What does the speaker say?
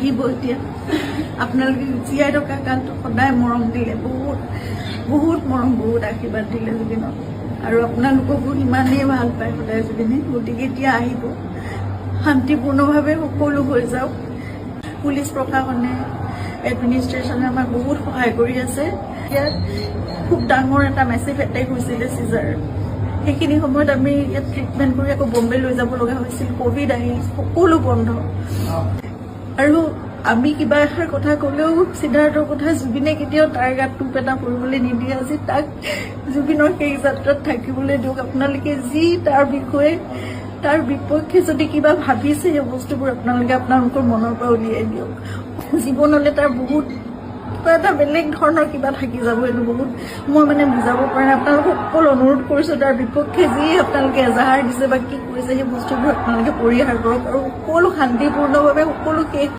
আহিব এতিয়া আপোনালোকে জীয়াই থকা কালটো সদায় মৰম দিলে, বহুত বহুত মৰম, বহুত আশীৰ্বাদ দিলে জুবিনক, আৰু আপোনালোককো ইমানেই ভাল পায় সদায় জুবিনে। গতিকে এতিয়া আহিব, শান্তিপূৰ্ণভাৱে সকলো হৈ যাওক। পুলিচ প্ৰশাসনে, এডমিনিষ্ট্ৰেশ্যনে আমাক বহুত সহায় কৰি আছে। এতিয়া খুব ডাঙৰ এটা মেচিভ এটেক হৈছিলে চিজাৰ, সেইখিনি সময়ত আমি ইয়াত ট্ৰিটমেণ্ট কৰি আকৌ বম্বে লৈ যাব লগা হৈছিল। ক'ভিড আহিল, সকলো বন্ধ, আৰু আমি কিবা এষাৰ কথা ক'লেও সিদ্ধাৰ্থৰ কথা জুবিনে কেতিয়াও তাৰ গাত টোপ এটা পৰিবলৈ নিদিয়ে। আজি তাক জুবিনৰ সেই যাত্ৰাত থাকিবলৈ দিয়ক। আপোনালোকে যি তাৰ বিষয়ে, তাৰ বিপক্ষে যদি কিবা ভাবিছে, সেই বস্তুবোৰ আপোনালোকে আপোনালোকৰ মনৰ পৰা উলিয়াই দিয়ক। জীৱনলৈ তাৰ বহুত কিবা এটা বেলেগ ধৰণৰ কিবা থাকি যাব, এইটো বহুত মই বুজাব পৰা নাই। আপোনালোকক অকল অনুৰোধ কৰিছোঁ, তাৰ বিপক্ষে যি আপোনালোকে এজাহাৰ দিছে বা কি কৰিছে, সেই বস্তুবোৰ আপোনালোকে পৰিহাৰ কৰক, আৰু সকলো শান্তিপূৰ্ণভাৱে সকলো শেষ